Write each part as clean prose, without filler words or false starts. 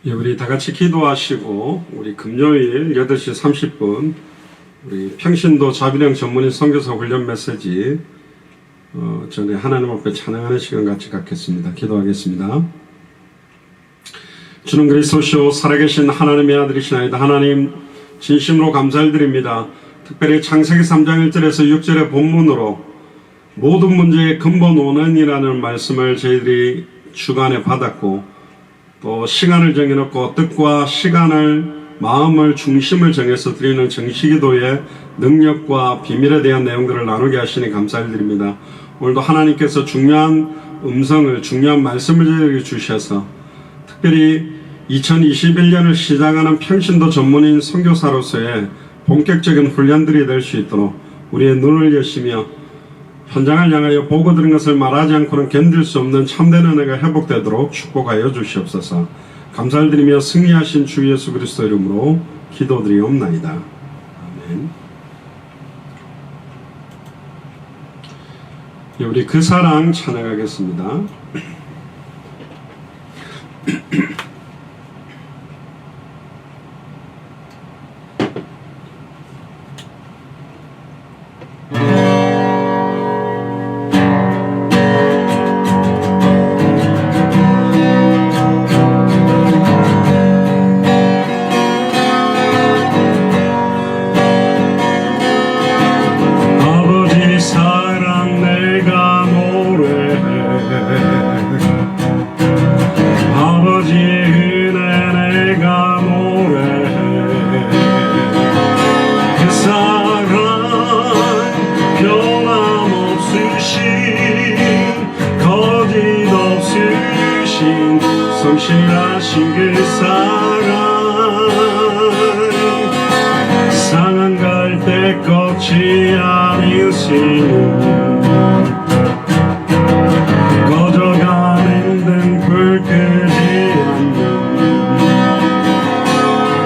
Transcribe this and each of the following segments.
예, 우리 다 같이 기도하시고 우리 금요일 8시 30분 우리 평신도 자비령 전문인 선교사 훈련 메시지 전에 하나님 앞에 찬양하는 시간 같이 갖겠습니다. 기도하겠습니다. 주는 그리스도시요 살아계신 하나님의 아들이시나이다. 하나님 진심으로 감사를 드립니다. 특별히 창세기 3장 1절에서 6절의 본문으로 모든 문제의 근본 원인이라는 말씀을 저희들이 주간에 받았고 또 시간을 정해놓고 뜻과 시간을 마음을 중심을 정해서 드리는 정시기도의 능력과 비밀에 대한 내용들을 나누게 하시니 감사를 드립니다. 오늘도 하나님께서 중요한 음성을 중요한 말씀을 저희에게 주셔서 특별히 2021년을 시작하는 평신도 전문인 선교사로서의 본격적인 훈련들이 될 수 있도록 우리의 눈을 여시며 현장을 향하여 보고 들은 것을 말하지 않고는 견딜 수 없는 참된 은혜가 회복되도록 축복하여 주시옵소서. 감사를 드리며 승리하신 주 예수 그리스도 이름으로 기도드리옵나이다. 아멘. 우리 그 사랑 찬양하겠습니다. 성실하신 그 사랑 상한 갈대 껍질 아니으시는 꺼져가는 등불 끄지 않는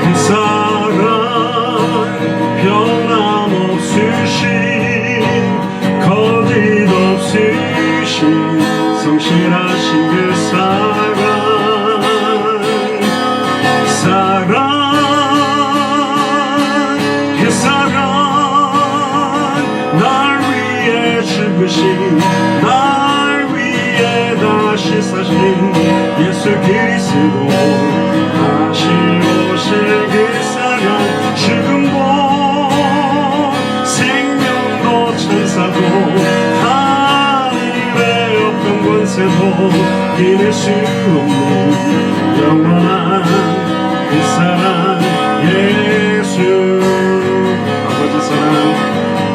그 사랑 변함없으신 거짓 없으신 성실하신 그 사랑 날 위해 다시 사신 예수 그리스도 다시 오실 그 사랑 죽음도 생명도 천사도 하늘에 없던 권세도 이길 수 없는 영원한 그 사랑 예수 아버지 사랑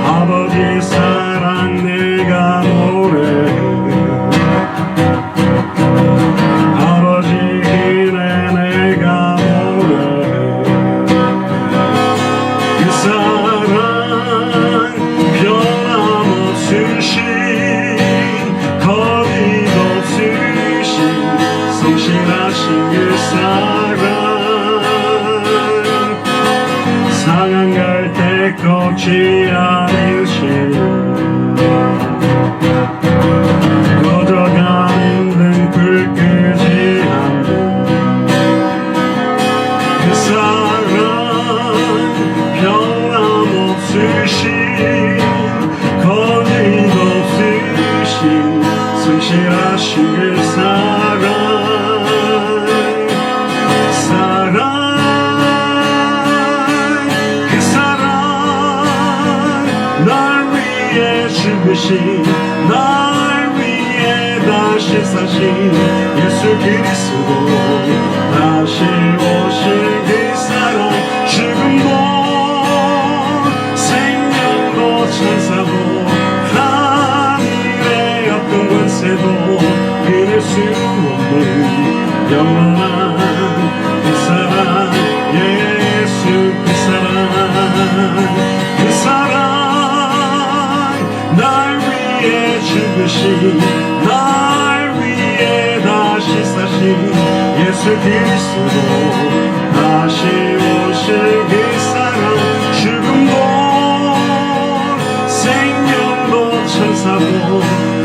아버지 사랑 내가 노래해 아버지 길에 내가 노래해 그 사랑 변함없으신 거짓 없으신 성실하신 그 그 사랑 날 위해 죽으신 날 위해 다시 사신 예수 그리스도 다시 오실 그 사랑 죽음도 생명도 천사도 하늘의 어떤 권세도 끊을 수 없는 영원한 그 사랑 예수 그 사랑 날 위해 죽으신 날 위해 다시 사신 예수 그리스도 다시 오실 그 사랑 죽음도 생명도 천사도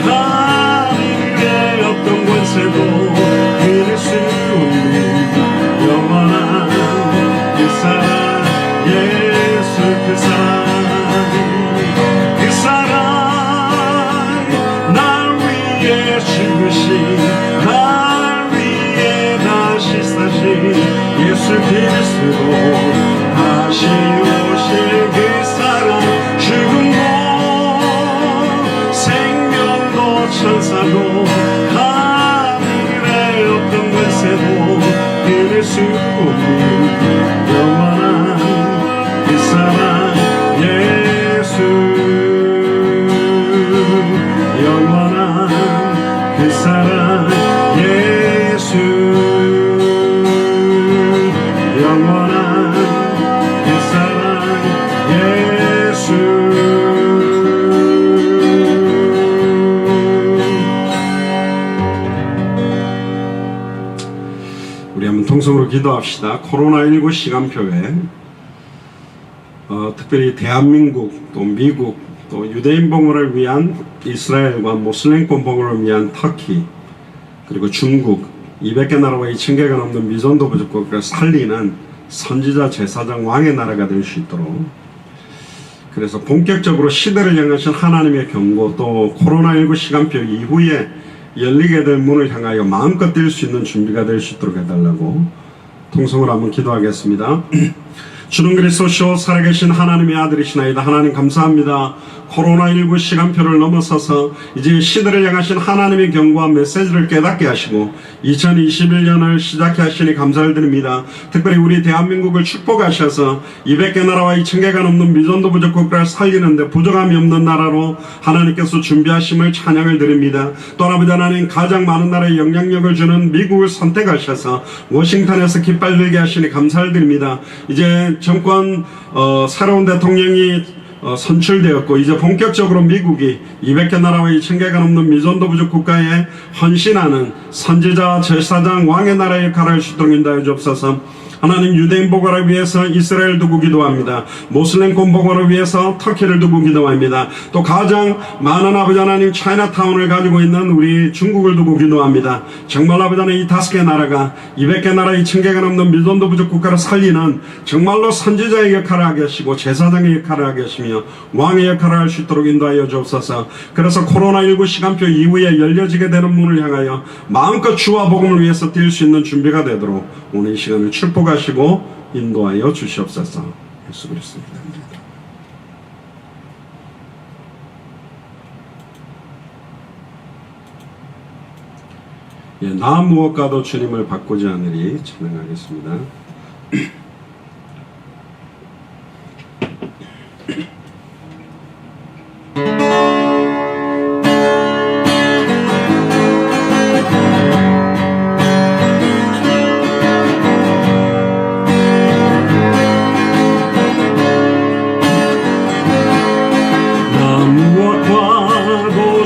하늘의 어떤 권세도 끊을 수 없는 영원한 그 사랑 예수 그 사랑 날 위해 죽으신 날 위해 다시 사신 예수 그리스도 다시 오실 그 사랑 죽음도 생명도 천사도 하늘의 어떤 권세도 끊을 수 없는 영원한 그 사랑 예수 영원한 그 사랑 예수 영원한 그 사랑 예수 우리 한번 통성으로 기도합시다. 코로나19 시간표에 특별히 대한민국 또 미국 또 유대인 봉헌을 위한 이스라엘과 모슬렘권 봉헌을 위한 터키 그리고 중국 200개 나라와 2000개가 넘는 미전도 부족국을 살리는 선지자 제사장 왕의 나라가 될 수 있도록 그래서 본격적으로 시대를 향하신 하나님의 경고 또 코로나19 시간표 이후에 열리게 될 문을 향하여 마음껏 뛸 수 있는 준비가 될 수 있도록 해달라고 통성으로 한번 기도하겠습니다. 주는 그리스도시오 살아계신 하나님의 아들이시나이다. 하나님 감사합니다. 코로나19 시간표를 넘어서서 이제 시대를 향하신 하나님의 경고와 메시지를 깨닫게 하시고 2021년을 시작해 하시니 감사를 드립니다. 특별히 우리 대한민국을 축복하셔서 200개 나라와 2000개가 넘는 미전도 부족 국가를 살리는데 부족함이 없는 나라로 하나님께서 준비하심을 찬양을 드립니다. 또 아버지 하나님 가장 많은 나라에 영향력을 주는 미국을 선택하셔서 워싱턴에서 깃발 들게 하시니 감사를 드립니다. 이제 정권 새로운 대통령이 선출되었고 이제 본격적으로 미국이 200개 나라와 2000개가 넘는 미전도 부족 국가에 헌신하는 선지자 제사장 왕의 나라의 역할을 할 수 있도록 인도하여 주옵소서. 하나님 유대인 복원을 위해서 이스라엘 두고 기도합니다. 모슬렘권 복원을 위해서 터키를 두고 기도합니다. 또 가장 많은 아버지 하나님 차이나타운을 가지고 있는 우리 중국을 두고 기도합니다. 정말 아버지 하나님 이 5개 나라가 200개 나라 2000개가 넘는 미전도 부족 국가를 살리는 정말로 선지자의 역할을 하게 하시고 제사장의 역할을 하게 하시며 왕의 역할을 할 수 있도록 인도하여 주옵소서. 그래서 코로나19 시간표 이후에 열려지게 되는 문을 향하여 마음껏 주와 복음을 위해서 뛸 수 있는 준비가 되도록 오늘 이 시간을 축복하시고 인도하여 주시옵소서. 예수 그리스도 기도합니다. 예, 나 무엇과도 주님을 바꾸지 않으리 찬양하겠습니다.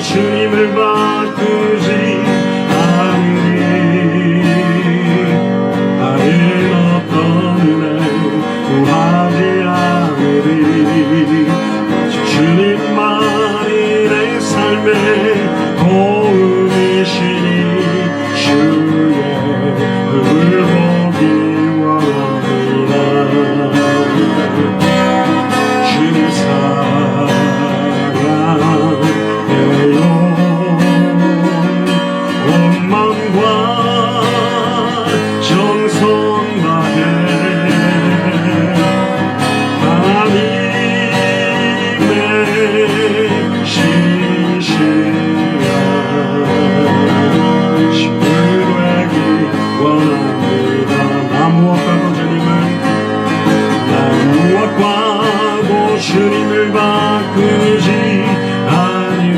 주님을 바꾸지 않으리 나를 마음과 정성 다해 하나님의 신실한 친구 되기 원합니다. 나무와과도 주님을 바꾸지 않으리.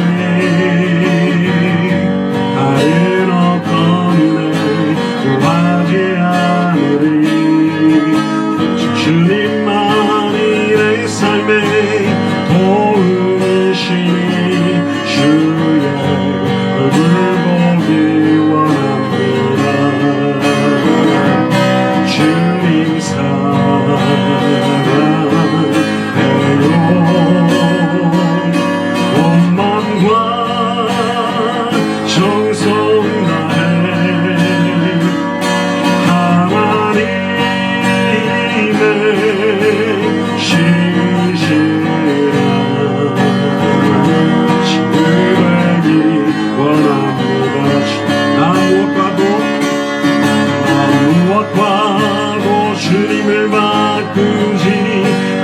다른 어떤 은혜 구하지 않으리. 주님만이 내 삶의 도움이시니 주의 얼굴 보기 원합니다. 주님 사랑해요. 온 마음과 정성 다해 하나님의 신실한 친구 되기 원합니다. 나무와과도 주님을 바꾸지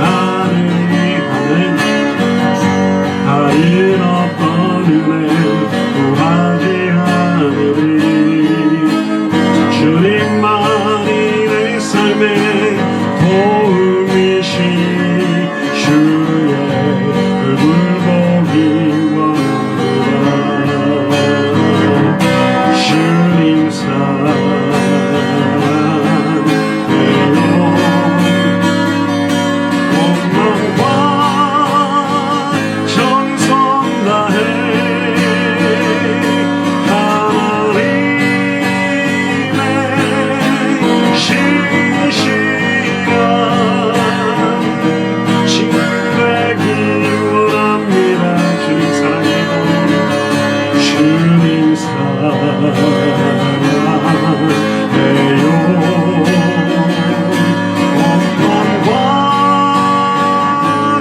않으리. 다른 어떤 은혜 구하지 않으리. 주님만이 내 삶의 도움이시니 주의 얼굴 보기 원합니다. 주님 사랑해요. 온 마음과 정성 다해 하나님의 신실한 친구 되기 원합니다. 주님 사랑해요. 주님 사랑해요. 온 마음과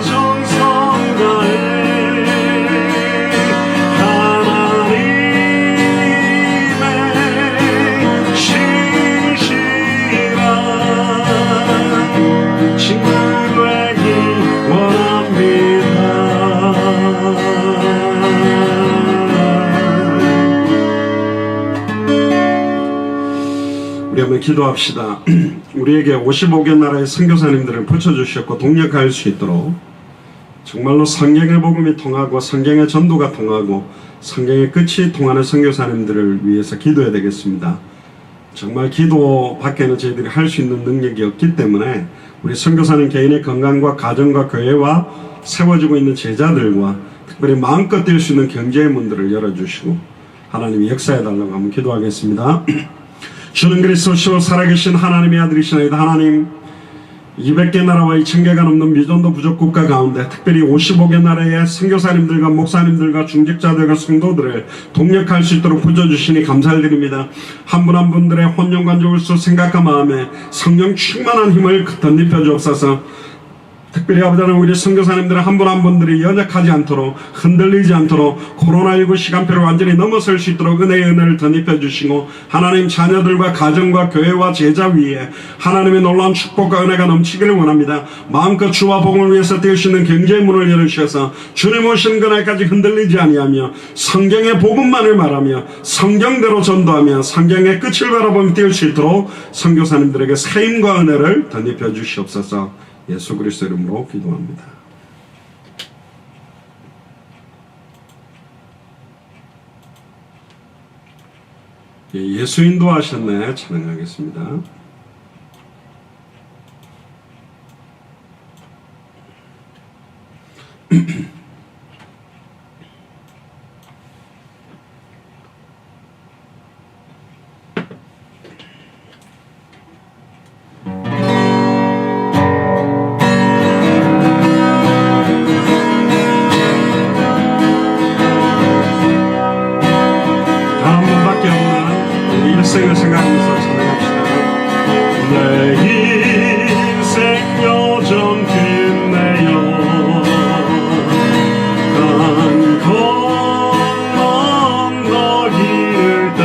정성 다해 하나님의 신실한 친구 되기 원합니다. 우리 한번 기도합시다. 우리에게 55개 나라의 선교사님들을 붙여주셨고 동력할 수 있도록 정말로 성경의 복음이 통하고 성경의 전도가 통하고 성경의 끝이 통하는 선교사님들을 위해서 기도해야 되겠습니다. 정말 기도 밖에는 저희들이 할 수 있는 능력이 없기 때문에 우리 선교사님 개인의 건강과 가정과 교회와 세워지고 있는 제자들과 특별히 마음껏 뛸 수 있는 경제의 문들을 열어주시고 하나님이 역사해달라고 한번 기도하겠습니다. 주는 그리스도시요 살아계신 하나님의 아들이시나이다. 하나님 200개 나라와 2000개가 넘는 미전도 부족 국가 가운데 특별히 55개 나라의 선교사님들과 목사님들과 중직자들과 성도들을 동력할 수 있도록 붙여주시니 감사드립니다. 한 분 한 분들의 혼용관족을 생각한 마음에 성령 충만한 힘을 덧입혀 주옵소서. 특별히 아버지 하나님 우리 선교사님들 한 분 한 분들이 연약하지 않도록 흔들리지 않도록 코로나19 시간표를 완전히 넘어설 수 있도록 은혜의 은혜를 덧입혀 주시고 하나님 자녀들과 가정과 교회와 제자 위에 하나님의 놀라운 축복과 은혜가 넘치기를 원합니다. 마음껏 주와 복음을 위해서 뛸 수 있는 경제의 문을 열어주셔서 주님 오시는 그날까지 흔들리지 아니하며 성경의 복음만을 말하며 성경대로 전도하며 성경의 끝을 바라보며 뛸 수 있도록 선교사님들에게 세임과 은혜를 덧입혀 주시옵소서. 예수 그리스도 이름으로 기도합니다. 예수 인도하셨네. 찬양하겠습니다. 인생을 생각하면서 찬양합시다. 내 인생 여정 끝내요 강 건너길 때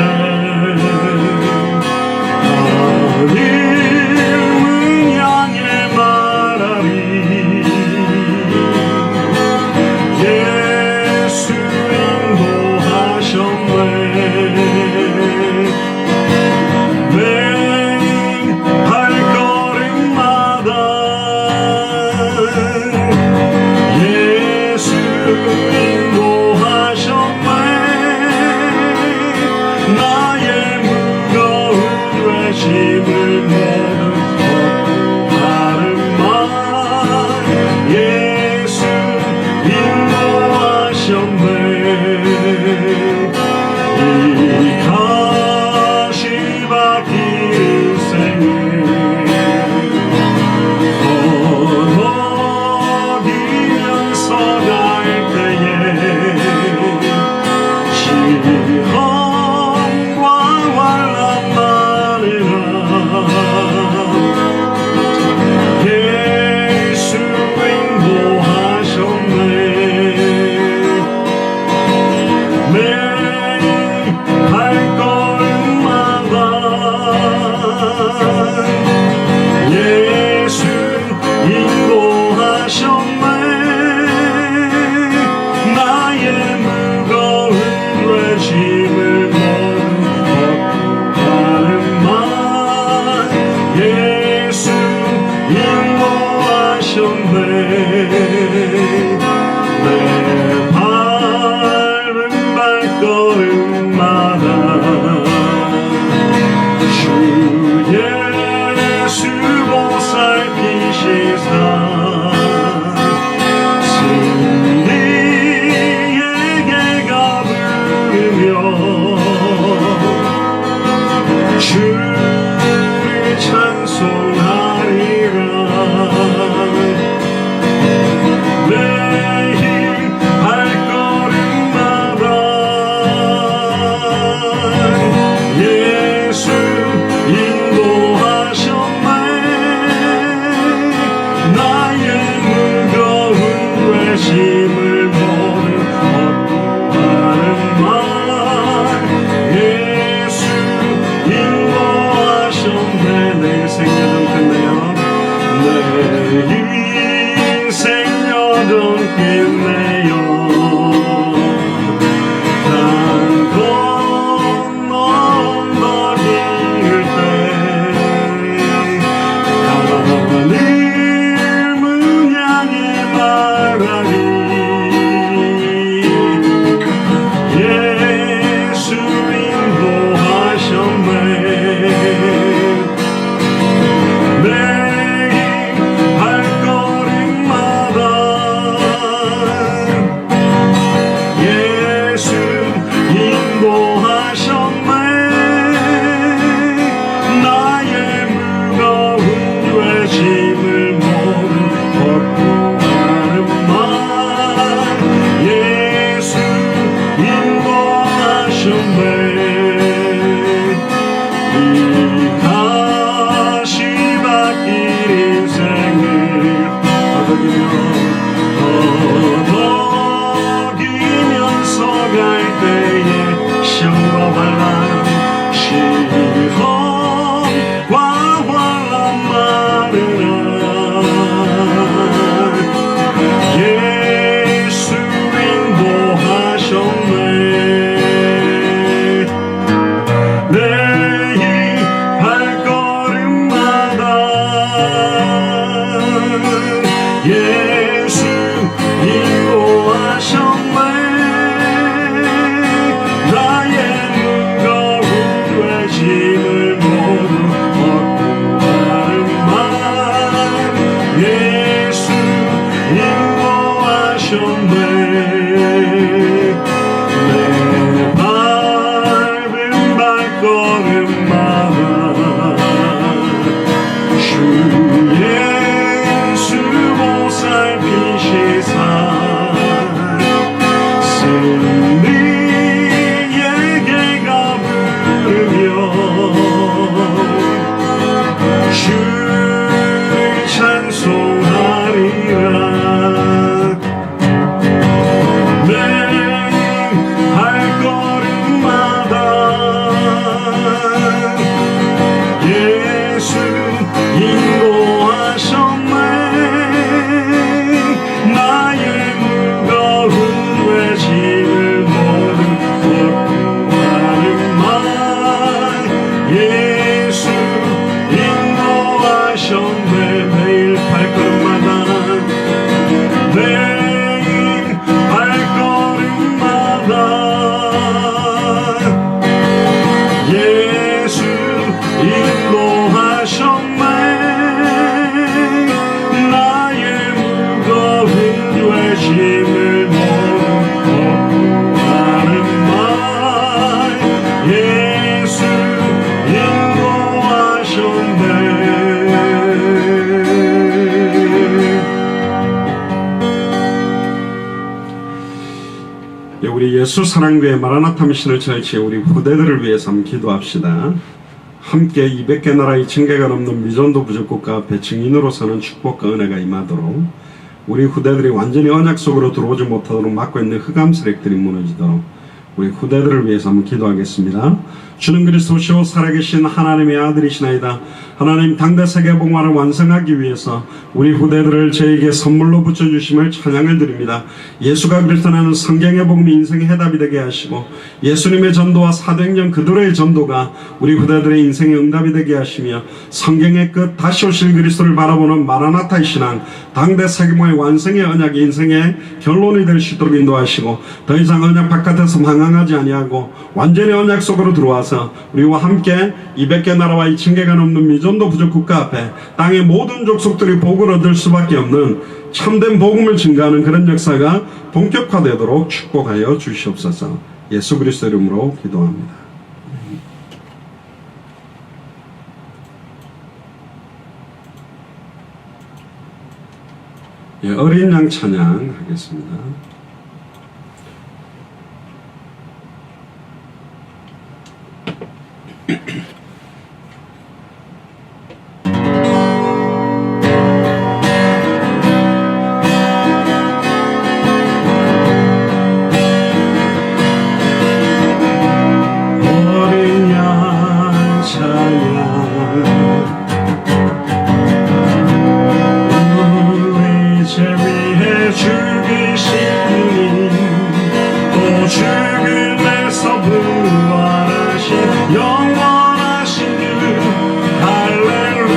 인생 여정 끝내요 난 건너버릴 때 하늘문 향해 말하리 예수 인도하셨네 예수 인도하셨네 나의 무거운 외짐을 모두 얻고 가는 말 예수 인도하셨네 내 밟은 발걸음마다 주의 살피시사 승리에게 가부르며 주를 찬송하리라 내 발걸음마다 예수 인도하셨네 나의 무거운 외짐을 모두 얻고 가는 말 예수 인도하셨네 매일 발걸음마다 매일 발걸음마다 예수 인도하셨네 힘을 모두 얻고 가는 말 예수 인도하셨네 우리 예수 사랑교회 마라나타 미션을 철치 우리 후대들을 위해서 한번 기도합시다. 함께 200개 나라의 징계가 넘는 미전도 부족국가 앞에 증인으로서는 축복과 은혜가 임하도록 우리 후대들이 완전히 언약 속으로 들어오지 못하도록 막고 있는 흑암 세력들이 무너지도록 우리 후대들을 위해서 한번 기도하겠습니다. 주는 그리스도시요 살아계신 하나님의 아들이시나이다. 하나님 당대 세계복음화를 완성하기 위해서 우리 후대들을 저에게 선물로 붙여주심을 찬양을 드립니다. 예수가 그리스도라는 성경의 복음이 인생의 해답이 되게 하시고 예수님의 전도와 사도행전 그들의 전도가 우리 후대들의 인생의 응답이 되게 하시며 성경의 끝 다시 오실 그리스도를 바라보는 마라나타의 신앙 당대 세계복음화의 완성의 언약이 인생의 결론이 될 수 있도록 인도하시고 더 이상 언약 바깥에서 방황하지 아니하고 완전히 언약 속으로 들어와서 우리와 함께 200개 나라와 이 징계가 넘는 미전도 부족 국가 앞에 땅의 모든 족속들이 복을 얻을 수밖에 없는 참된 복음을 증가하는 그런 역사가 본격화되도록 축복하여 주시옵소서. 예수 그리스도 이름으로 기도합니다. 어린 양 찬양 하겠습니다. 영원하신 주 할렐루야.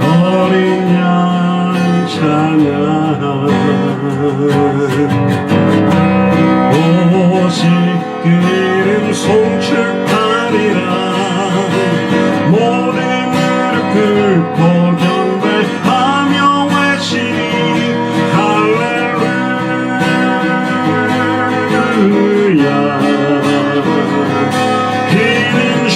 어린 양 찬양 오직 그 이름 송축하리라. 모든 무릎 꿇고 경배하며 외치리 할렐루야. 그는 주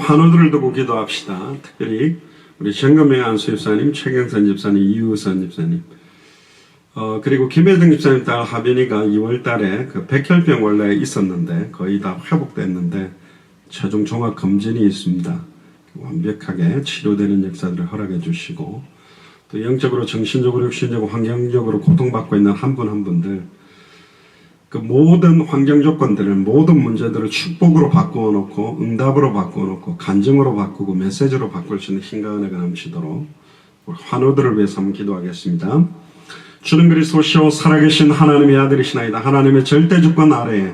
환우들을 두고 기도합시다. 특별히 우리 정금의 안수집사님, 최경선 집사님, 이우선 집사님, 그리고 김혜정 집사님 딸 하빈이가 2월 달에 그 백혈병 원래 있었는데 거의 다 회복됐는데 최종 종합 검진이 있습니다. 완벽하게 치료되는 역사들을 허락해 주시고, 또 영적으로, 정신적으로, 육신적으로, 환경적으로 고통받고 있는 한 분 한 분들, 그 모든 환경 조건들을, 모든 문제들을 축복으로 바꾸어 놓고, 응답으로 바꾸어 놓고, 간증으로 바꾸고, 메시지로 바꿀 수 있는 힘과 은혜가 넘치도록 우리 환우들을 위해서 한번 기도하겠습니다. 주는 그리스도시요 살아계신 하나님의 아들이시나이다. 하나님의 절대 주권 아래에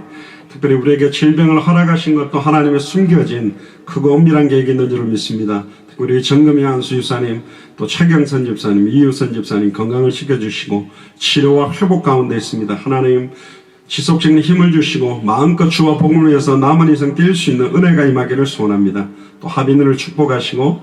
특별히 우리에게 질병을 허락하신 것도 하나님의 숨겨진 크고 엄밀한 계획이 있는 줄을 믿습니다. 우리 정금희 안수 유사님, 또 최경선 집사님, 이유선 집사님 건강을 지켜주시고 치료와 회복 가운데 있습니다. 하나님 지속적인 힘을 주시고 마음껏 주와 복음을 위해서 남은 인생 뛸 수 있는 은혜가 임하기를 소원합니다. 또 하빈이를 축복하시고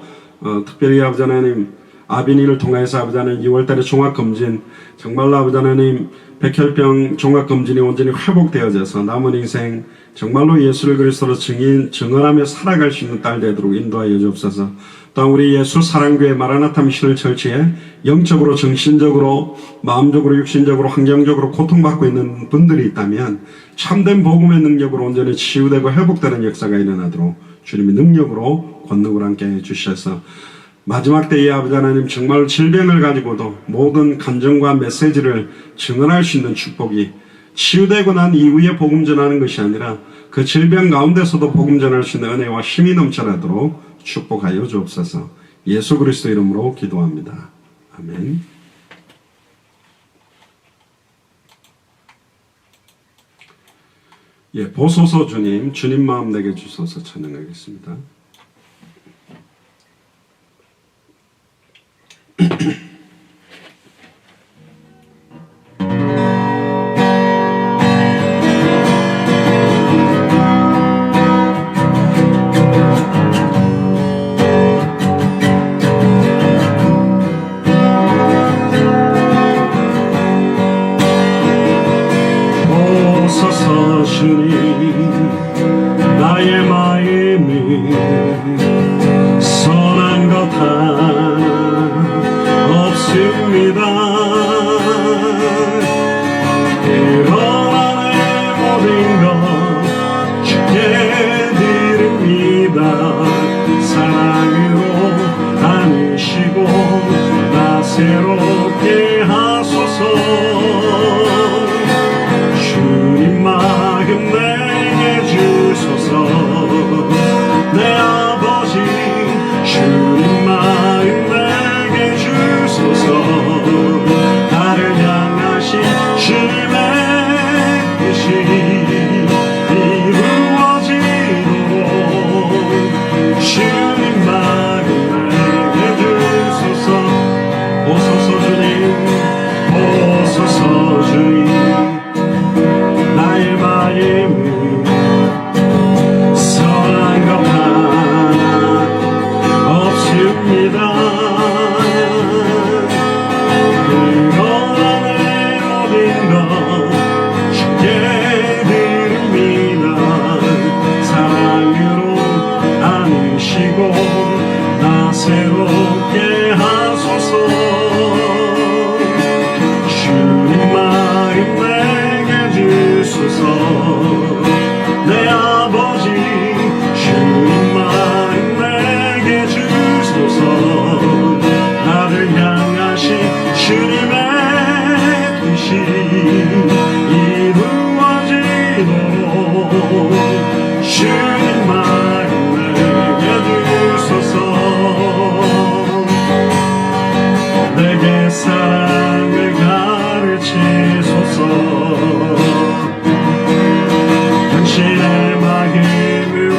특별히 아버지 하나님 아빈이를 통해서 아버지 하나님 2월달에 종합검진 정말로 아버지 하나님 백혈병 종합검진이 온전히 회복되어져서 남은 인생 정말로 예수를 그리스도로 증언하며 살아갈 수 있는 딸 되도록 인도하여 주옵소서. 또한 우리 예수 사랑교회 마라나타 미션을 철치해 영적으로 정신적으로 마음적으로 육신적으로 환경적으로 고통받고 있는 분들이 있다면 참된 복음의 능력으로 온전히 치유되고 회복되는 역사가 일어나도록 주님의 능력으로 권능을 함께 해주셔서 마지막 때에 아버지 하나님 정말 질병을 가지고도 모든 감정과 메시지를 증언할 수 있는 축복이 치유되고 난 이후에 복음 전하는 것이 아니라 그 질병 가운데서도 복음 전할 수 있는 은혜와 힘이 넘쳐나도록 축복하여 주옵소서. 예수 그리스도 이름으로 기도합니다. 아멘. 보소서 주님, 주님 마음 내게 주소서 찬양하겠습니다. 보소서 주님, 나의 마음이 선한 것 하나 없습니다. 그러나 내 모든 것 주께 드립니다. 사랑으로 안으시고 나 새롭게 하소서. 주님 마음 내게 주소서. 내 아버지 주님 마음 내게 주소서. 나를 향하신 주님의 뜻이 이루어지도록 주님 마음 내게 주소서. 보소서 주님, 보소서 주님, 나의 마음은 선한 것 하나 없습니다. 그러나 내 모든 것 주께 드립니다. 사랑으로 안으시고 나 새롭게 하소서. 주님 마음 내게 주소서. 내 아버지 주님 마음 내게 주소서. 나를 향하신 주님의 뜻이 이루어지도록 주님 마음 내게 주소서. 내게 사랑을 가르치소서. 당신의 마음으로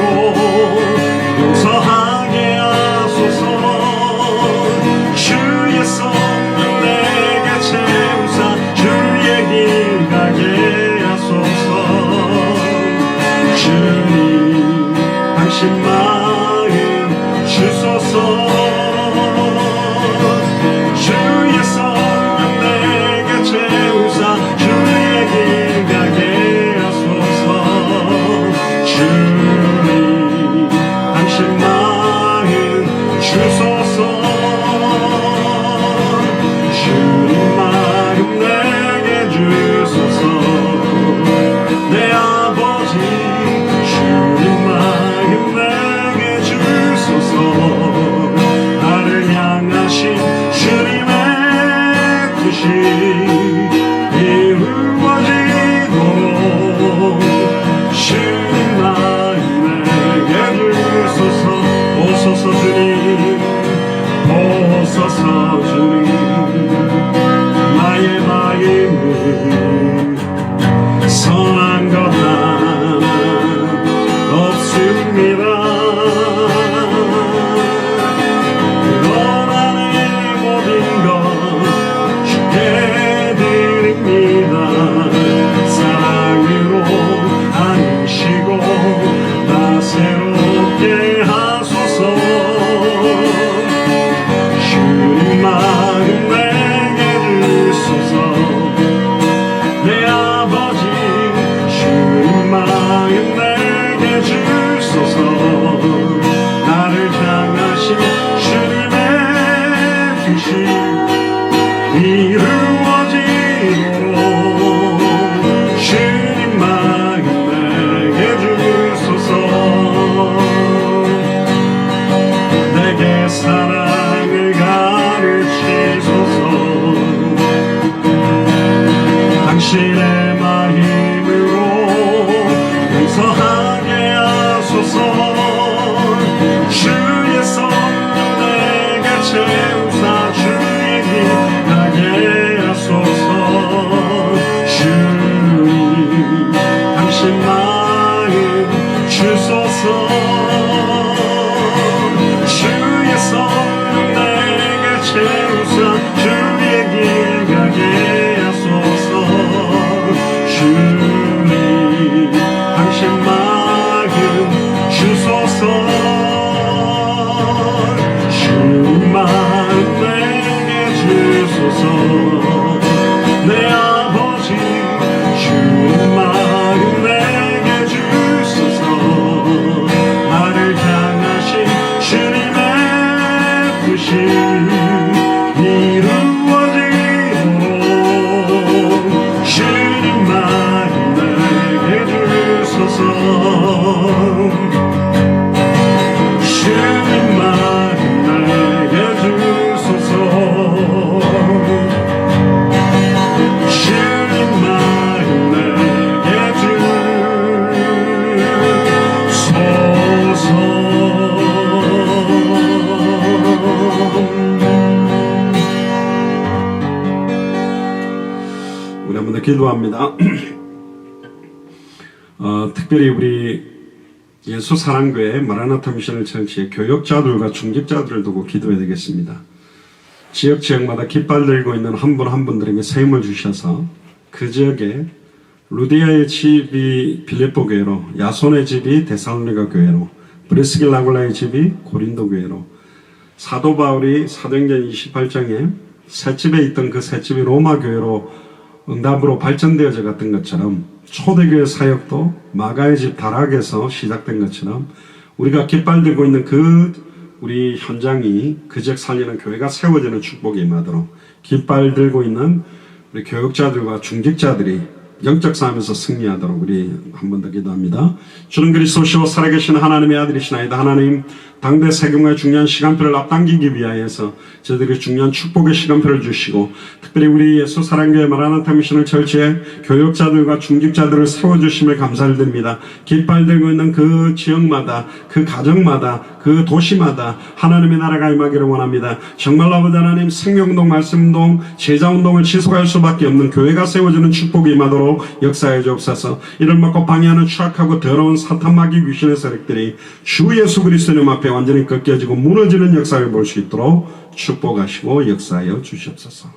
용서하게 하소서. 주의 성령 내게 채우사 주의 길 가게 하소서. 주님 당신 마음 주소서. 주의 성령 내게 채우사 주의 길 가게 하소서. 주님 당신 마음 주소서. 주님 마음 내게 주소서. 내 아버지 주님 마음 내게 주소서. 나를 향하신 주님의 뜻이 이루어지도록 주님 마음 내게 주소서. 보소서 주님, 보소서 주님, 나의 마음은 선한 것 하나 없습니다. 그러나 내 마음 내게 주소서. 나를 향하신 주님의 뜻이 이루어지도록 주님 마음 내게 주소서. 내게 사랑을 가르치소서. 당신의 마음으로 용서하게 하소서. 주의 성령 내게 채우사 주의 길 가게 하소서. 주님 당신 마음 주소서. 주의 성령 내게 채우사 주의 길 가게 하소서. 주님 당신 마음 주소서. 주님 마음 내게 주소서. 내 아버지 주님 마음 내게 주소서. 나를 향하신 주님의 뜻이 이루어지도록 주님 마음 내게 주소서. 주님 마음 내게 주소서. 주님 마음 내게 주소서. 우리 한번 더 기도합니다. 특별히 우리 예수사랑교회 마라나타 미션을 철치의 교역자들과 중직자들을 두고 기도해야 되겠습니다. 지역마다 깃발 들고 있는 한 분 한 분들에게 세임을 주셔서 그 지역에 루디아의 집이 빌립보 교회로, 야손의 집이 데살로니가 교회로, 브리스길라 아굴라의 집이 고린도 교회로, 사도 바울이 사도행전 28장에 셋집에 있던 그 셋집이 로마 교회로 응답으로 발전되어져 갔던 것처럼 초대교회 사역도 마가의 집 다락에서 시작된 것처럼 우리가 깃발 들고 있는 그 우리 현장이 그 지역 살리는 교회가 세워지는 축복이 임하도록 깃발 들고 있는 우리 교역자들과 중직자들이 영적 싸움에서 승리하도록 우리 한 번 더 기도합니다. 주는 그리스도시요 살아계신 하나님의 아들이시나이다. 하나님, 당대 세금과의 중요한 시간표를 앞당기기 위하여서 저희들이 중요한 축복의 시간표를 주시고 특별히 우리 예수 사랑교회 마라나타 미션을 철치해 교역자들과 중직자들을 세워주심을 감사를 드립니다. 깃발 들고 있는 그 지역마다, 그 가정마다, 그 도시마다 하나님의 나라가 임하기를 원합니다. 정말로 아버지 하나님, 생명운동, 말씀운동, 제자운동을 지속할 수밖에 없는 교회가 세워지는 축복이 임하도록 역사해 주옵소서. 이를 막고 방해하는 추악하고 더러운 사탄 마귀 귀신의 세력들이 주 예수 그리스도님 앞에 완전히 꺾여지고 무너지는 역사를 볼 수 있도록 축복하시고 역사하여 주시옵소서.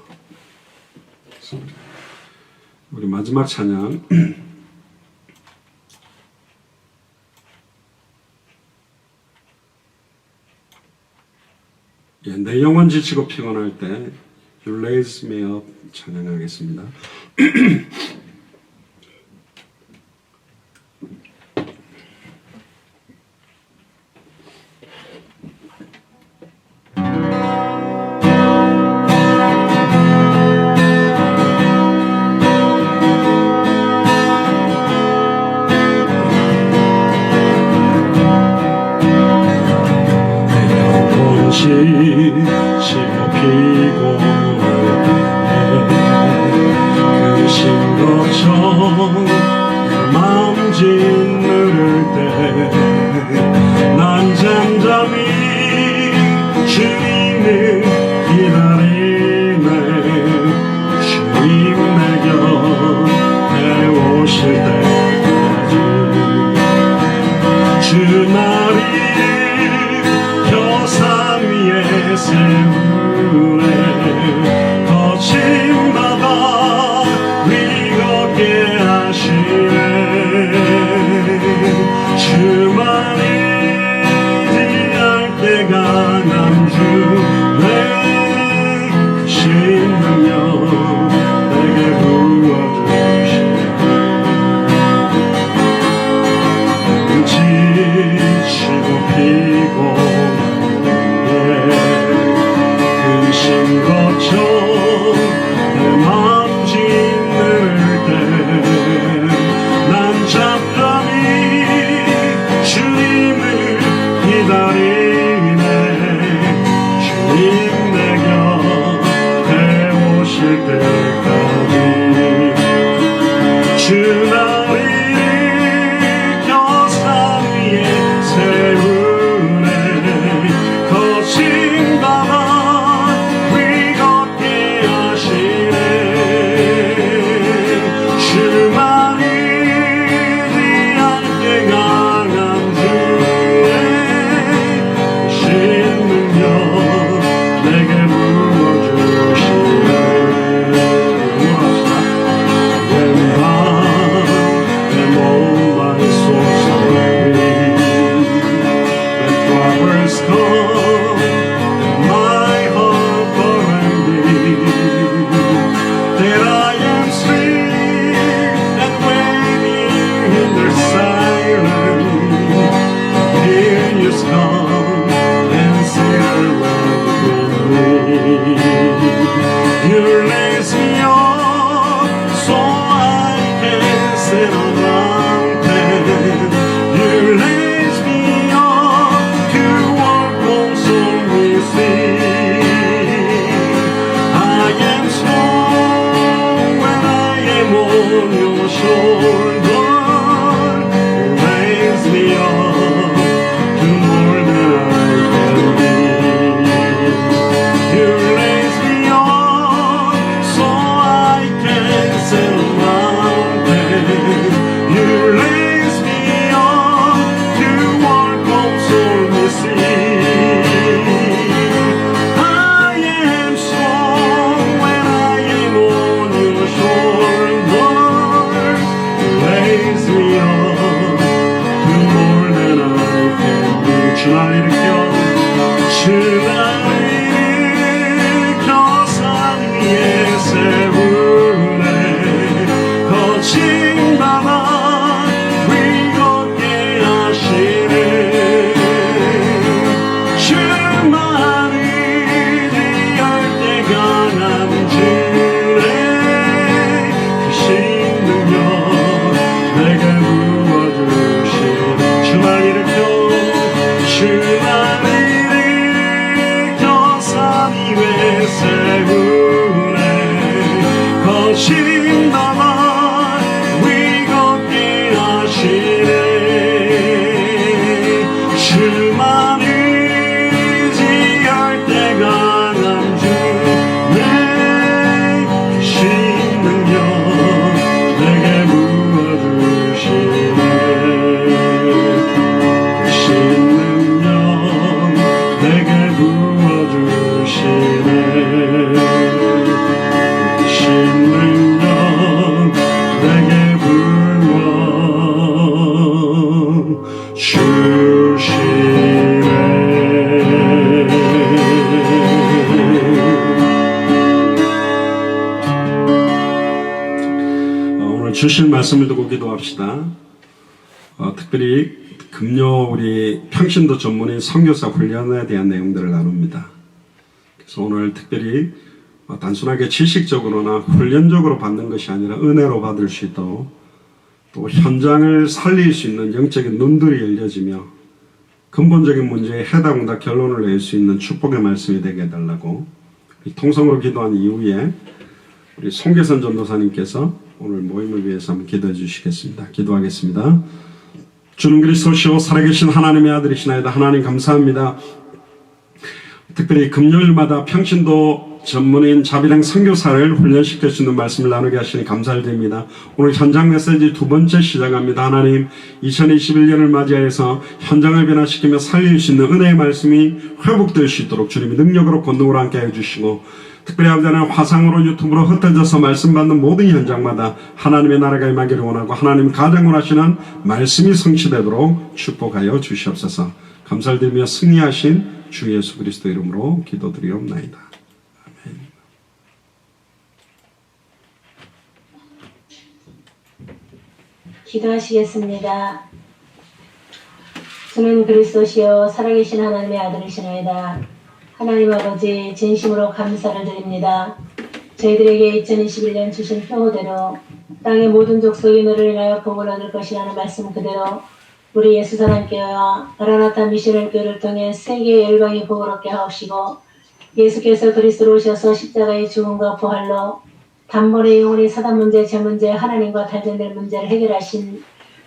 우리 마지막 찬양 내 영혼 지치고 피곤할 때 You raise me up 찬양하겠습니다. 지치고 피곤해 그 신도청 마음 짓누를 때 난 잠잠히 주님을 기다리네. 주님 내 곁에 오실 때까지 주날이 산 위에 세우네. 거친 바다 위 걷게 하시네. 주만이지 알 때가 남주 주 나를 일으켜 산 위에 세우네 거친 바다 위 걷게 하시네 주만이 위하게 강한 주의 신 능력 내게 부어주시네 You raise me up so I can sit on mountain. You raise me up to walk on stormy sea. I am strong when I am on your shoulder. You raise me up to more than I can be. You raise me up so I can sail a mountain. You raise me up to walk on stormy sea. I am strong when I am on your shoulders. You raise me up to more than I can be. 주 나를 일으켜 주 나를 일으켜 산 위에 세우네 거친 바다 위 걷게 하시네 주만을 위할 때 강한 주의 그 신능력 내게 부어주시네 주만 일으켜 주만 일으켜 산 위에 세우네 거친 바다 위 걷게 하시네 주만 의지할 때 강한 주의 그 신능력 내게 부어주시네 그 신능력 내게 부어주시네 신능력 내게 부어주시네 오늘 주신 말씀을 듣고 기도합시다. 특별히 금요 우리 평신도 전문인 선교사 훈련에 대한 내용들을 나눕니다. 그래서 오늘 특별히 단순하게 지식적으로나 훈련적으로 받는 것이 아니라 은혜로 받을 수 있도록 또 현장을 살릴 수 있는 영적인 눈들이 열려지며 근본적인 문제에 해답응답 결론을 낼 수 있는 축복의 말씀이 되게 해달라고 통성으로 기도한 이후에 우리 송계선 전도사님께서 오늘 모임을 위해서 한번 기도해 주시겠습니다. 기도하겠습니다. 주는 그리스도시요 살아계신 하나님의 아들이시나이다. 하나님 감사합니다. 특별히 금요일마다 평신도 전문인 자비랑 선교사를 훈련시킬 수 있는 말씀을 나누게 하시니 감사를 드립니다. 오늘 현장 메시지 두 번째 시작합니다. 하나님 2021년을 맞이해서 현장을 변화시키며 살릴 수 있는 은혜의 말씀이 회복될 수 있도록 주님이 능력으로 권능으로 함께 해주시고 특별히 아버지 하나님 화상으로 유튜브로 흩어져서 말씀 받는 모든 현장마다 하나님의 나라가 임하기를 원하고 하나님 가장 원하시는 말씀이 성취되도록 축복하여 주시옵소서. 감사를 드리며 승리하신 주 예수 그리스도 이름으로 기도드리옵나이다. 아멘. 기도하시겠습니다. 주는 그리스도시요 살아계신 하나님의 아들이시나이다. 하나님 아버지 진심으로 감사를 드립니다. 저희들에게 2021년 주신 표호대로 땅의 모든 족속이 너를 인하여 복을 얻을 것이라는 말씀 그대로 우리 예수 사랑교회와 마라나타 미션을 교회를 통해 세계 열방이 복을 얻게 하옵시고 예수께서 그리스도로 오셔서 십자가의 죽음과 부활로 단번에 영혼의 사단 문제, 제 문제, 하나님과 단절될 문제를 해결하신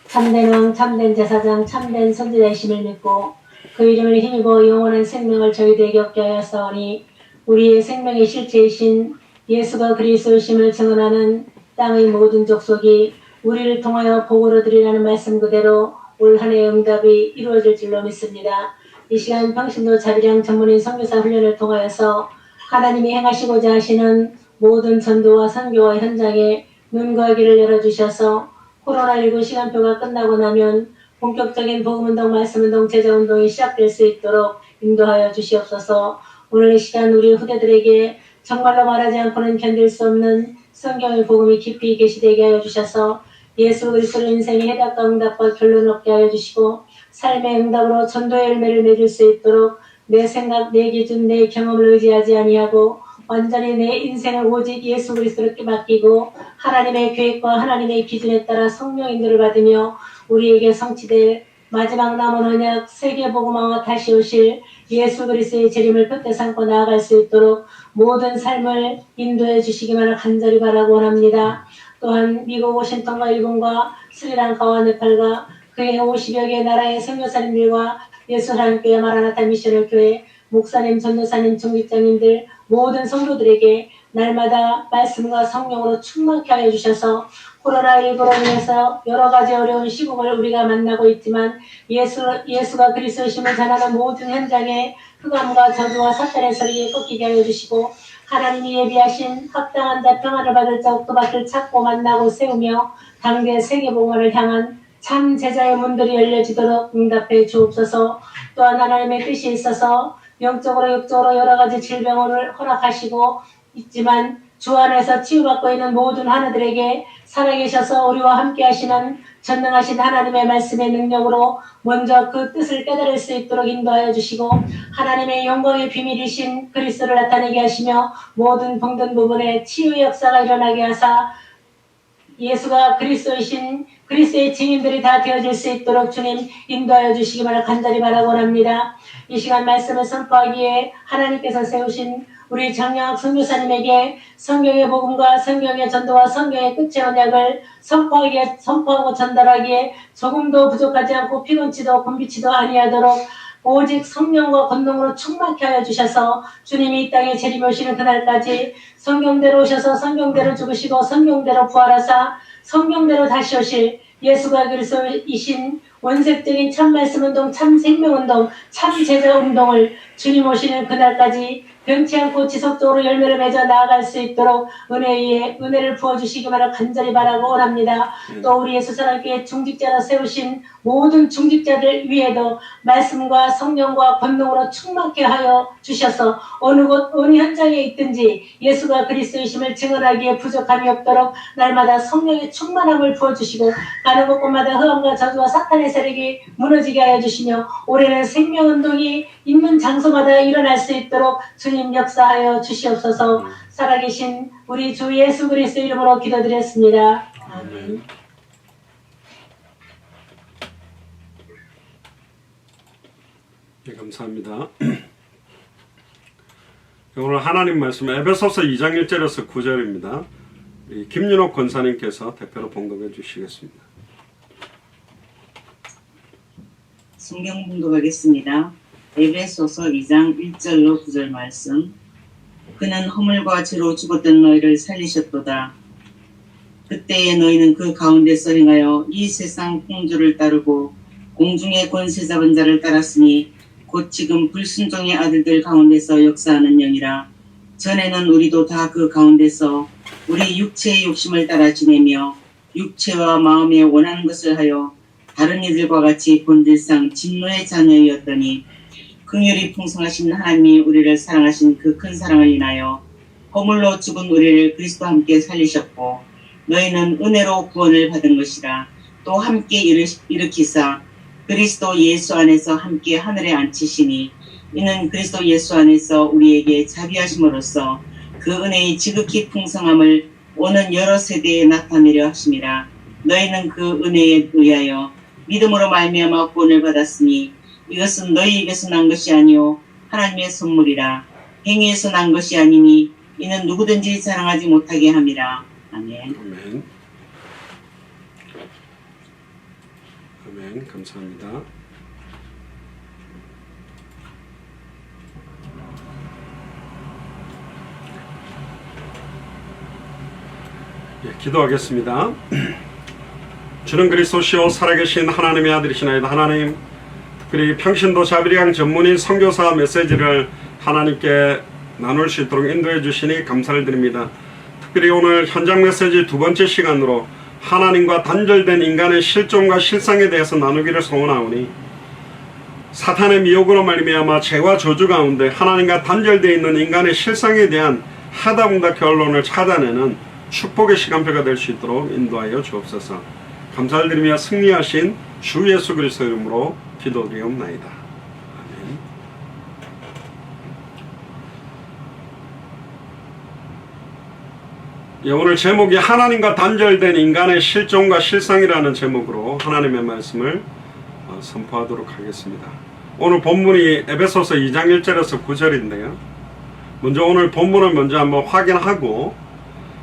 참된 왕, 참된 제사장, 참된 선지자이심을 믿고 그 이름을 힘입어 영원한 생명을 저희들에게 얻게 하였사오니 우리의 생명의 실체이신 예수가 그리스도이심을 증언하는 땅의 모든 족속이 우리를 통하여 복으로 드리라는 말씀 그대로 올 한 해의 응답이 이루어질 줄로 믿습니다. 이 시간 평신도 자비량 전문인 선교사 훈련을 통하여서 하나님이 행하시고자 하시는 모든 전도와 선교와 현장에 눈과 귀를 열어주셔서 코로나19 시간표가 끝나고 나면 본격적인 복음운동, 말씀운동, 제자운동이 시작될 수 있도록 인도하여 주시옵소서. 오늘 이 시간 우리 후대들에게 정말로 말하지 않고는 견딜 수 없는 성경의 복음이 깊이 계시되게 하여 주셔서 예수 그리스도 인생의 해답과 응답과 결론을 얻게 하여 주시고 삶의 응답으로 전도의 열매를 맺을 수 있도록 내 생각, 내 기준, 내 경험을 의지하지 아니하고 완전히 내 인생을 오직 예수 그리스도께 맡기고 하나님의 계획과 하나님의 기준에 따라 성령 인도를 받으며 우리에게 성취될 마지막 남은 언약 세계복음화와 다시 오실 예수 그리스도의 재림을 끝에 삼고 나아갈 수 있도록 모든 삶을 인도해 주시기만을 간절히 바라고 원합니다. 또한 미국 워싱턴과 일본과 스리랑카와 네팔과 그의 50여 개의 나라의 선교사님들과 예수 하나님교회 마라나타 미셔널 교회 목사님, 전도사님, 중직장님들 모든 성도들에게 날마다 말씀과 성령으로 충만케 하여 주셔서 코로나19로 인해서 여러 가지 어려운 시국을 우리가 만나고 있지만 예수가 그리스도이심을 전하는 모든 현장에 흑암과 저주와 사탄의 소리에 꺾이게 하여 주시고 하나님이 예비하신 합당한 자 평안을 받을 자 옥토밭을 찾고 만나고 세우며 당대 세계복음화를 향한 참 제자의 문들이 열려지도록 응답해 주옵소서. 또한 하나님의 뜻이 있어서 영적으로 육적으로 여러 가지 질병을 허락하시고 있지만 주 안에서 치유받고 있는 모든 하나들에게 살아계셔서 우리와 함께 하시는 전능하신 하나님의 말씀의 능력으로 먼저 그 뜻을 깨달을 수 있도록 인도하여 주시고 하나님의 영광의 비밀이신 그리스도를 나타내게 하시며 모든 병든 부분에 치유의 역사가 일어나게 하사 예수가 그리스도이신 그리스도의 증인들이 다 되어질 수 있도록 주님 인도하여 주시기만을 간절히 바라고 합니다. 이 시간 말씀을 선포하기에 하나님께서 세우신 우리 장영학 선교사님에게 성경의 복음과 성경의 전도와 성경의 끝의 언약을 선포하고 전달하기에 조금도 부족하지 않고 피곤치도 곤비치도 아니하도록 오직 성령과 권능으로 충만케 하여 주셔서 주님이 이 땅에 재림이 오시는 그날까지 성경대로 오셔서 성경대로 죽으시고 성경대로 부활하사 성경대로 다시 오실 예수가 그리스도이신 원색적인 참 말씀운동, 참 생명운동, 참 제자운동을 주님 오시는 그날까지 변치 않고 지속적으로 열매를 맺어 나아갈 수 있도록 은혜를 부어주시기만을 간절히 바라고 원합니다. 또 우리 예수사랑교회 중직자로 세우신 모든 중직자들 위에도 말씀과 성령과 권능으로 충만케 하여 주셔서 어느 곳 어느 현장에 있든지 예수가 그리스도이심을 증언하기에 부족함이 없도록 날마다 성령의 충만함을 부어주시고 가는 곳곳마다 흑암과 저주와 사탄의 세력이 무너지게 하여 주시며 올해는 생명운동이 있는 장소마다 일어날 수 있도록 주님 역사하여 주시옵소서. 살아계신 우리 주 예수 그리스도 이름으로 기도드렸습니다. 아멘. 네, 감사합니다. 오늘 하나님 말씀 에베소서 2장 1절에서 9절입니다. 김윤옥 권사님께서 대표로 봉독해 주시겠습니다. 성경 봉독하겠습니다. 에베소서 2장 1절로 9절 말씀. 그는 허물과 죄로 죽었던 너희를 살리셨도다. 그때에 너희는 그 가운데서 행하여 이 세상 풍조를 따르고 공중의 권세 잡은 자를 따랐으니 곧 지금 불순종의 아들들 가운데서 역사하는 영이라. 전에는 우리도 다 그 가운데서 우리 육체의 욕심을 따라 지내며 육체와 마음에 원하는 것을 하여 다른 이들과 같이 본질상 진노의 자녀였더니 긍휼이 풍성하신 하나님이 우리를 사랑하신 그 큰 사랑을 인하여 허물로 죽은 우리를 그리스도와 함께 살리셨고 너희는 은혜로 구원을 받은 것이라. 또 함께 일으키사 그리스도 예수 안에서 함께 하늘에 앉히시니 이는 그리스도 예수 안에서 우리에게 자비하심으로써 그 은혜의 지극히 풍성함을 오는 여러 세대에 나타내려 하심이라. 너희는 그 은혜에 의하여 믿음으로 말미암아 구원을 받았으니 이것은 너희에게서 난 것이 아니요 하나님의 선물이라. 행위에서 난 것이 아니니 이는 누구든지 자랑하지 못하게 함이라. 아멘. 아멘. 아멘. 감사합니다. 예, 기도하겠습니다. 주는 그리스도시요 살아계신 하나님의 아들이시나이다. 하나님, 특별히 평신도 자비령 전문인 선교사 메시지를 하나님께 나눌 수 있도록 인도해 주시니 감사를 드립니다. 특별히 오늘 현장 메시지 두 번째 시간으로 하나님과 단절된 인간의 실존과 실상에 대해서 나누기를 소원하오니, 사탄의 미혹으로 말미암아 죄와 저주 가운데 하나님과 단절되어 있는 인간의 실상에 대한 하다문다 결론을 찾아내는 축복의 시간표가 될 수 있도록 인도하여 주옵소서. 감사를 드리며 승리하신 주 예수 그리스도 이름으로 기도드리옵나이다. 아멘. 예, 오늘 제목이 하나님과 단절된 인간의 실존과 실상이라는 제목으로 하나님의 말씀을 선포하도록 하겠습니다. 오늘 본문이 에베소서 2장 1절에서 9절인데요. 먼저 오늘 본문을 먼저 한번 확인하고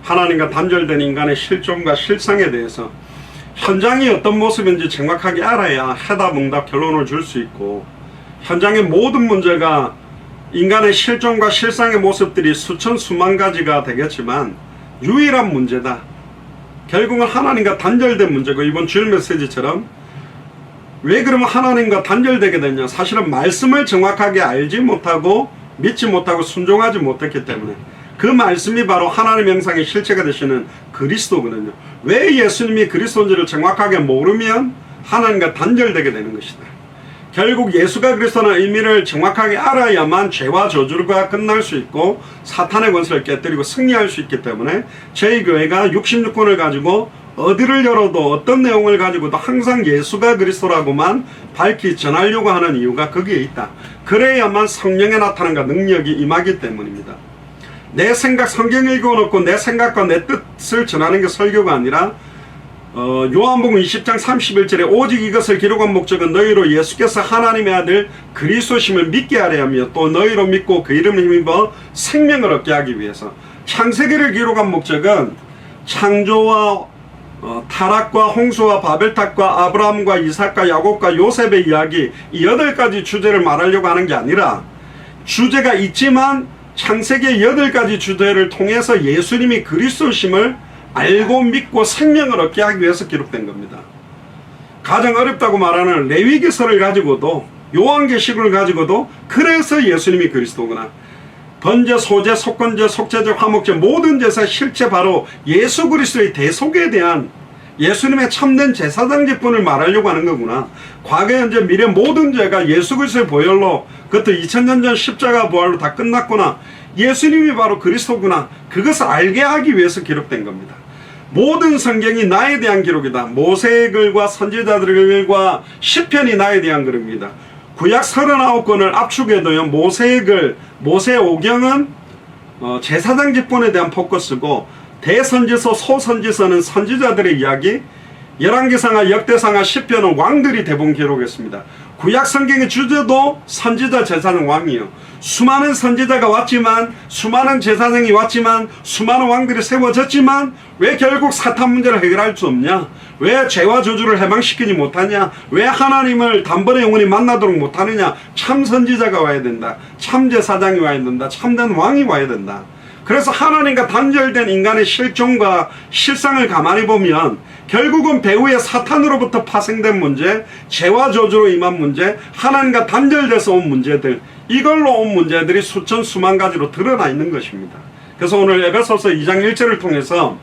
하나님과 단절된 인간의 실존과 실상에 대해서 현장이 어떤 모습인지 정확하게 알아야 해답응답 결론을 줄 수 있고, 현장의 모든 문제가 인간의 실존과 실상의 모습들이 수천 수만 가지가 되겠지만 유일한 문제다. 결국은 하나님과 단절된 문제고, 이번 주일 메시지처럼 왜 그러면 하나님과 단절되게 됐냐? 사실은 말씀을 정확하게 알지 못하고 믿지 못하고 순종하지 못했기 때문에, 그 말씀이 바로 하나님의 형상의 실체가 되시는 그리스도거든요. 왜 예수님이 그리스도인지를 정확하게 모르면 하나님과 단절되게 되는 것이다. 결국 예수가 그리스도라는 의미를 정확하게 알아야만 죄와 저주가 끝날 수 있고 사탄의 권세를 깨뜨리고 승리할 수 있기 때문에 저희 교회가 66권을 가지고 어디를 열어도 어떤 내용을 가지고도 항상 예수가 그리스도라고만 밝히 전하려고 하는 이유가 거기에 있다. 그래야만 성령의 나타남과 능력이 임하기 때문입니다. 내 생각, 성경 읽어놓고 내 생각과 내 뜻을 전하는 게 설교가 아니라 요한복음 20장 31절에 오직 이것을 기록한 목적은 너희로 예수께서 하나님의 아들 그리스도심을 믿게 하려 하며 또 너희로 믿고 그 이름을 힘입어 생명을 얻게 하기 위해서. 창세기를 기록한 목적은 창조와 타락과 홍수와 바벨탑과 아브라함과 이삭과 야곱과 요셉의 이야기, 이 8가지 주제를 말하려고 하는 게 아니라, 주제가 있지만 창세기의 8가지 주제를 통해서 예수님이 그리스도심을 알고 믿고 생명을 얻게 하기 위해서 기록된 겁니다. 가장 어렵다고 말하는 레위기서를 가지고도, 요한계시록을 가지고도 그래서 예수님이 그리스도구나. 번제, 소제, 속건제, 속죄제, 화목제 모든 제사의 실체 바로 예수 그리스도의 대속에 대한 예수님의 참된 제사장 직분을 말하려고 하는 거구나. 과거, 현재, 미래 모든 죄가 예수 그리스도의 보혈로, 그것도 2000년 전 십자가 부활로 다 끝났구나. 예수님이 바로 그리스도구나. 그것을 알게 하기 위해서 기록된 겁니다. 모든 성경이 나에 대한 기록이다. 모세의 글과 선지자들의 글과 시편이 나에 대한 글입니다. 구약 39권을 압축해도요, 모세의 글, 모세 오경은 제사장 직분에 대한 포커스고, 대선지서, 소선지서는 선지자들의 이야기, 열왕기상하, 역대상하, 시편은 왕들이 대부분 기록했습니다. 구약 성경의 주제도 선지자, 제사장, 왕이요. 수많은 선지자가 왔지만, 수많은 제사장이 왔지만, 수많은 왕들이 세워졌지만 왜 결국 사탄 문제를 해결할 수 없냐? 왜 죄와 저주를 해방시키지 못하냐? 왜 하나님을 단번에 영원히 만나도록 못하느냐? 참 선지자가 와야 된다. 참 제사장이 와야 된다. 참된 왕이 와야 된다. 그래서 하나님과 단절된 인간의 실존과 실상을 가만히 보면 결국은 배후의 사탄으로부터 파생된 문제, 죄와 저주로 임한 문제, 하나님과 단절돼서 온 문제들, 이걸로 온 문제들이 수천 수만 가지로 드러나 있는 것입니다. 그래서 오늘 에베소서 2장 1절을 통해서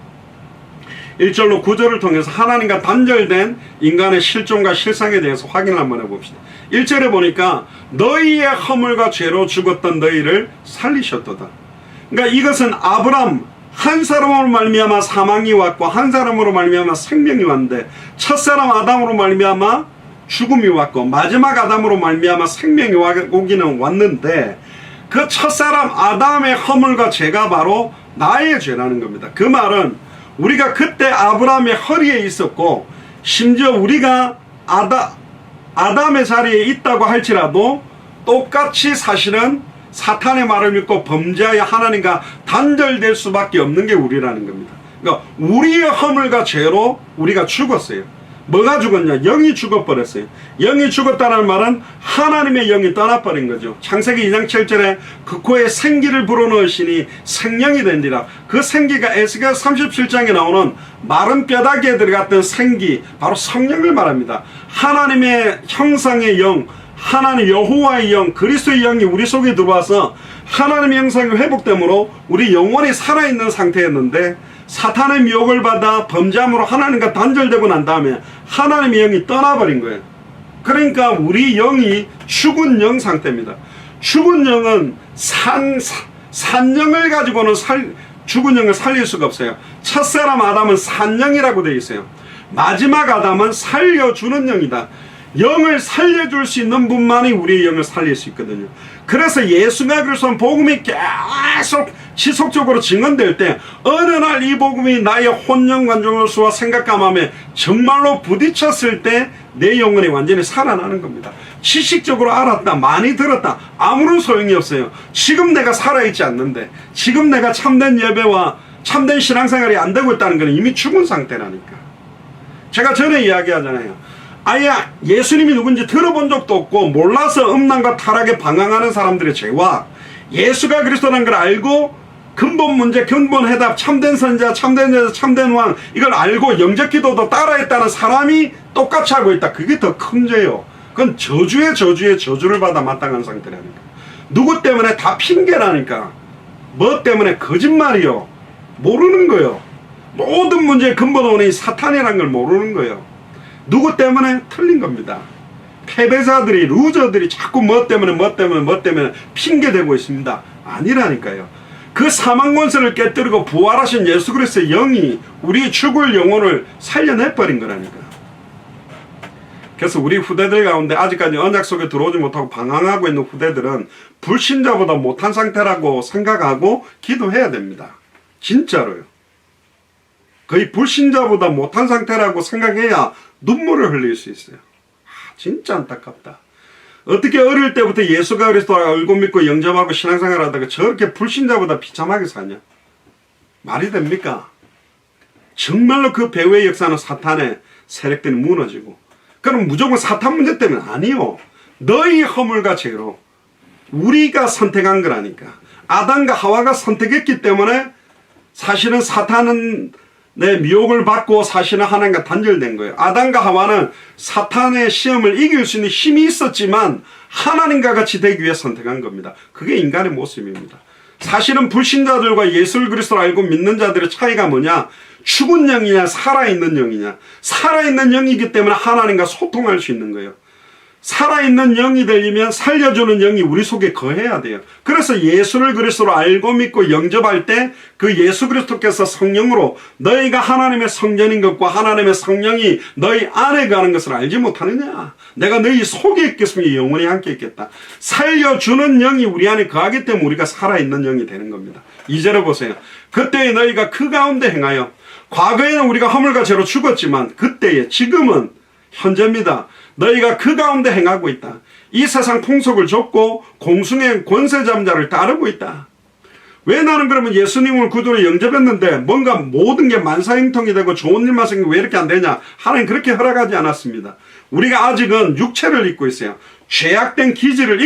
1절로 9절을 통해서 하나님과 단절된 인간의 실존과 실상에 대해서 확인을 한번 해봅시다. 1절에 보니까 너희의 허물과 죄로 죽었던 너희를 살리셨도다. 그러니까 이것은 아브람 한 사람으로 말미암아 사망이 왔고 한 사람으로 말미암아 생명이 왔는데, 첫사람 아담으로 말미암아 죽음이 왔고 마지막 아담으로 말미암아 생명이 오기는 왔는데, 그 첫사람 아담의 허물과 죄가 바로 나의 죄라는 겁니다. 그 말은 우리가 그때 아브라함의 허리에 있었고, 심지어 우리가 아담의 자리에 있다고 할지라도 똑같이 사실은 사탄의 말을 믿고 범죄하여 하나님과 단절될 수밖에 없는 게 우리라는 겁니다. 그러니까 우리의 허물과 죄로 우리가 죽었어요. 뭐가 죽었냐? 영이 죽어버렸어요. 영이 죽었다는 말은 하나님의 영이 떠나버린 거죠. 창세기 2장 7절에 그 코에 생기를 불어넣으시니 생명이 된디라. 그 생기가 에스겔 37장에 나오는 마른 뼈다귀에 들어갔던 생기, 바로 성령을 말합니다. 하나님의 형상의 영, 하나님 여호와의 영, 그리스도의 영이 우리 속에 들어와서 하나님의 형상이 회복되므로 우리 영원히 살아있는 상태였는데, 사탄의 미혹을 받아 범죄함으로 하나님과 단절되고 난 다음에 하나님의 영이 떠나버린 거예요. 그러니까 우리 영이 죽은 영 상태입니다. 죽은 영은 산영을 가지고는 죽은 영을 살릴 수가 없어요. 첫사람 아담은 산영이라고 되어 있어요. 마지막 아담은 살려주는 영이다. 영을 살려줄 수 있는 분만이 우리의 영을 살릴 수 있거든요. 그래서 예수가 그리스도는 복음이 계속 지속적으로 증언될 때 어느 날 이 복음이 나의 혼연관종으로서와 생각감함에 정말로 부딪혔을 때 내 영혼이 완전히 살아나는 겁니다. 지식적으로 알았다, 많이 들었다, 아무런 소용이 없어요. 지금 내가 살아있지 않는데, 지금 내가 참된 예배와 참된 신앙생활이 안 되고 있다는 것은 이미 죽은 상태라니까. 제가 전에 이야기하잖아요. 아예 예수님이 누군지 들어본 적도 없고 몰라서 음란과 타락에 방황하는 사람들의 죄와 예수가 그리스도라는 걸 알고 근본 문제, 근본 해답, 참된 선자, 참된 여자, 참된 왕, 이걸 알고 영접기도도 따라했다는 사람이 똑같이 하고 있다. 그게 더 큰 죄요. 그건 저주의 저주를 받아 마땅한 상태라니까. 누구 때문에? 다 핑계라니까. 뭐 때문에? 거짓말이요. 모르는 거요. 모든 문제의 근본 원인이 사탄이라는 걸 모르는 거예요. 누구 때문에? 틀린 겁니다. 패배자들이, 루저들이 자꾸 뭐 때문에 핑계대고 있습니다. 아니라니까요. 그 사망 권세를 깨뜨리고 부활하신 예수 그리스도의 영이 우리 죽을 영혼을 살려내버린 거라니까. 그래서 우리 후대들 가운데 아직까지 언약 속에 들어오지 못하고 방황하고 있는 후대들은 불신자보다 못한 상태라고 생각하고 기도해야 됩니다. 진짜로요. 거의 불신자보다 못한 상태라고 생각해야 눈물을 흘릴 수 있어요. 진짜 안타깝다. 어떻게 어릴 때부터 예수가 그리스도를 알고 믿고 영접하고 신앙생활 하다가 저렇게 불신자보다 비참하게 사냐? 말이 됩니까? 정말로 그 배후의 역사는 사탄의 세력들이 무너지고, 그럼 무조건 사탄 문제 때문에 아니요. 너희 허물과 죄로 우리가 선택한 거라니까. 아담과 하와가 선택했기 때문에 사실은 사탄은 내 미혹을 받고 사실은 하나님과 단절된 거예요. 아담과 하와는 사탄의 시험을 이길 수 있는 힘이 있었지만 하나님과 같이 되기 위해 선택한 겁니다. 그게 인간의 모습입니다. 사실은 불신자들과 예수 그리스도를 알고 믿는 자들의 차이가 뭐냐? 죽은 영이냐 살아있는 영이냐. 살아있는 영이기 때문에 하나님과 소통할 수 있는 거예요. 살아있는 영이 되려면 살려주는 영이 우리 속에 거해야 돼요. 그래서 예수를 그리스도로 알고 믿고 영접할 때 그 예수 그리스도께서 성령으로 너희가 하나님의 성전인 것과 하나님의 성령이 너희 안에 가는 것을 알지 못하느냐. 내가 너희 속에 있겠으면 영원히 함께 있겠다. 살려주는 영이 우리 안에 거하기 때문에 우리가 살아있는 영이 되는 겁니다. 2절에 보세요. 그때에 너희가 그 가운데 행하여, 과거에는 우리가 허물과 죄로 죽었지만 그때에, 지금은 현재입니다. 너희가 그 가운데 행하고 있다. 이 세상 풍속을 좇고 공중의 권세 잠자를 따르고 있다. 왜 나는 그러면 예수님을 구주로 영접했는데 뭔가 모든 게 만사형통이 되고 좋은 일만 생기고 왜 이렇게 안 되냐? 하나님 그렇게 허락하지 않았습니다. 우리가 아직은 육체를 입고 있어요. 죄악된 기질을